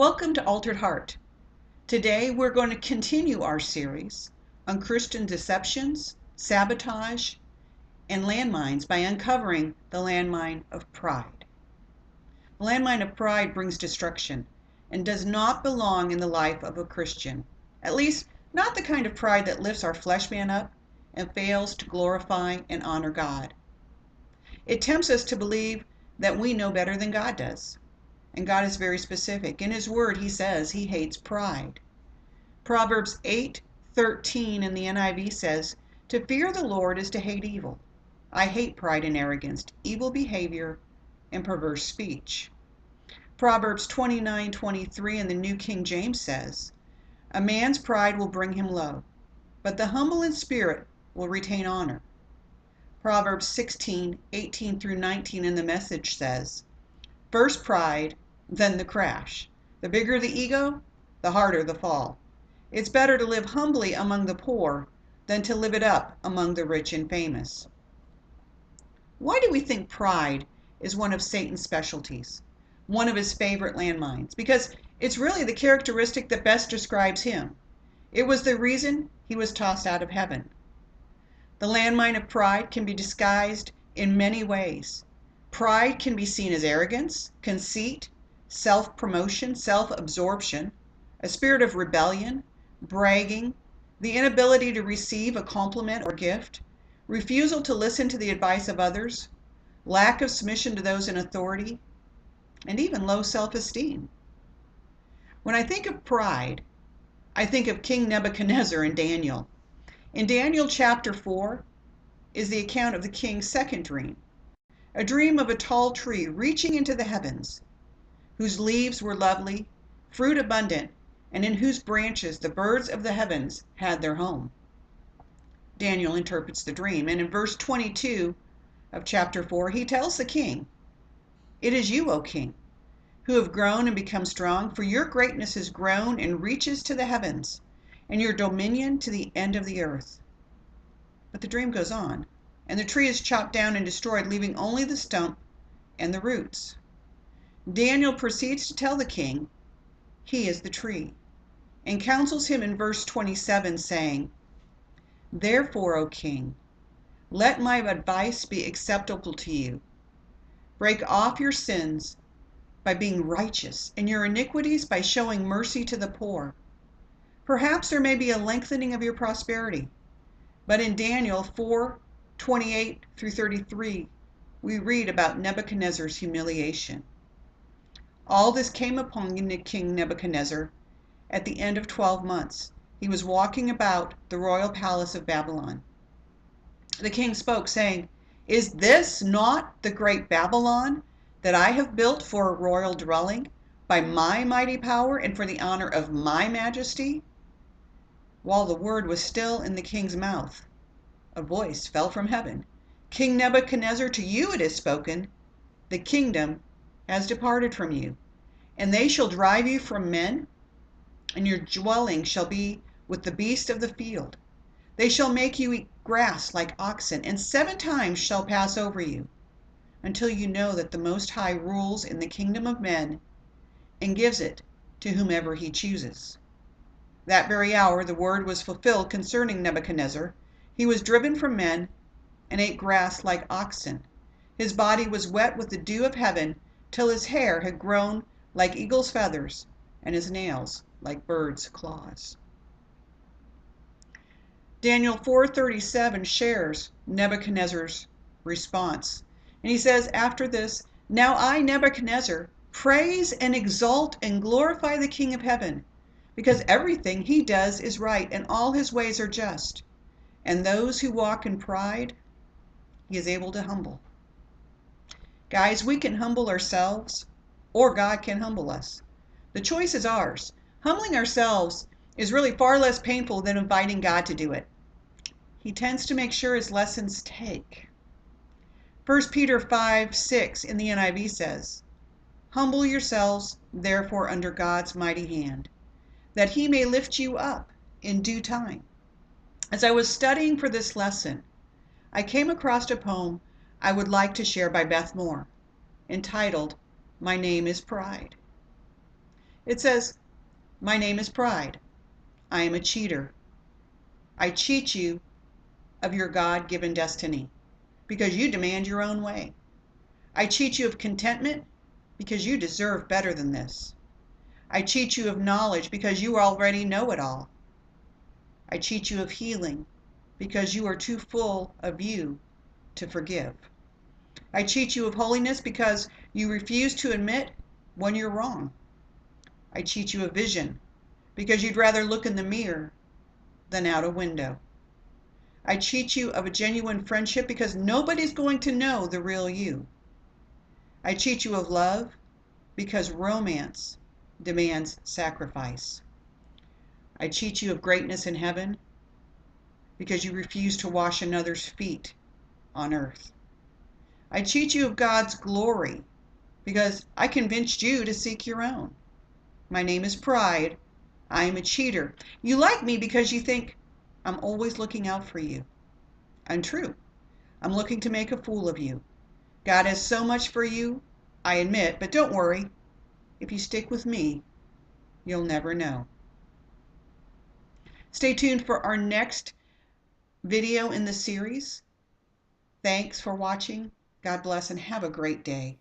Welcome to Altered Heart. Today we're going to continue our series on Christian deceptions, sabotage, and landmines by uncovering the landmine of pride. The landmine of pride brings destruction and does not belong in the life of a Christian, at least not the kind of pride that lifts our flesh man up and fails to glorify and honor God. It tempts us to believe that we know better than God does. And God is very specific. In His Word, He says He hates pride. Proverbs 8:13 in the NIV says, "To fear the Lord is to hate evil. I hate pride and arrogance, evil behavior, and perverse speech." Proverbs 29:23 in the New King James says, "A man's pride will bring him low, but the humble in spirit will retain honor." Proverbs 16:18 through 19 in the Message says, "First pride, then the crash. The bigger the ego, the harder the fall. It's better to live humbly among the poor than to live it up among the rich and famous." Why do we think pride is one of Satan's specialties, one of his favorite landmines? Because it's really the characteristic that best describes him. It was the reason he was tossed out of heaven. The landmine of pride can be disguised in many ways. Pride can be seen as arrogance, conceit, self-promotion, self-absorption, a spirit of rebellion, bragging, the inability to receive a compliment or gift, refusal to listen to the advice of others, lack of submission to those in authority, and even low self-esteem. When I think of pride, I think of King Nebuchadnezzar and Daniel. In Daniel chapter 4 is the account of the king's second dream, a dream of a tall tree reaching into the heavens, whose leaves were lovely, fruit abundant, and in whose branches the birds of the heavens had their home. Daniel interprets the dream, and in verse 22 of chapter 4, he tells the king, "It is you, O king, who have grown and become strong, for your greatness has grown and reaches to the heavens, and your dominion to the end of the earth." But the dream goes on, and the tree is chopped down and destroyed, leaving only the stump and the roots. Daniel proceeds to tell the king he is the tree, and counsels him in verse 27, saying, "Therefore, O king, let my advice be acceptable to you. Break off your sins by being righteous, and your iniquities by showing mercy to the poor. Perhaps there may be a lengthening of your prosperity." But in Daniel 4:28 through 33, we read about Nebuchadnezzar's humiliation. All this came upon King Nebuchadnezzar at the end of 12 months. He was walking about the royal palace of Babylon. The king spoke, saying, "Is this not the great Babylon that I have built for a royal dwelling by my mighty power and for the honor of my majesty?" While the word was still in the king's mouth, a voice fell from heaven. "King Nebuchadnezzar, to you it is spoken, the kingdom has departed from you, and they shall drive you from men, and your dwelling shall be with the beasts of the field. They shall make you eat grass like oxen, and 7 times shall pass over you, until you know that the Most High rules in the kingdom of men and gives it to whomever he chooses." That very hour the word was fulfilled concerning Nebuchadnezzar. He was driven from men and ate grass like oxen. His body was wet with the dew of heaven, till his hair had grown like eagle's feathers, and his nails like birds' claws. Daniel 4:37 shares Nebuchadnezzar's response. And he says, after this, "Now I, Nebuchadnezzar, praise and exalt and glorify the King of heaven, because everything he does is right, and all his ways are just. And those who walk in pride, he is able to humble." Guys, we can humble ourselves, or God can humble us. The choice is ours. Humbling ourselves is really far less painful than inviting God to do it. He tends to make sure his lessons take. 1 Peter 5:6 in the NIV says, "Humble yourselves, therefore, under God's mighty hand, that he may lift you up in due time." As I was studying for this lesson, I came across a poem I would like to share by Beth Moore, entitled, "My Name is Pride." It says, my name is pride. I am a cheater. I cheat you of your God-given destiny because you demand your own way. I cheat you of contentment because you deserve better than this. I cheat you of knowledge because you already know it all. I cheat you of healing because you are too full of you to forgive. I cheat you of holiness because you refuse to admit when you're wrong. I cheat you of vision because you'd rather look in the mirror than out a window. I cheat you of a genuine friendship because nobody's going to know the real you. I cheat you of love because romance demands sacrifice. I cheat you of greatness in heaven because you refuse to wash another's feet on earth. I cheat you of God's glory because I convinced you to seek your own. My name is pride. I am a cheater. You like me because you think I'm always looking out for you. Untrue. I'm looking to make a fool of you. God has so much for you, I admit, but don't worry. If you stick with me, you'll never know. Stay tuned for our next video in the series. Thanks for watching. God bless and have a great day.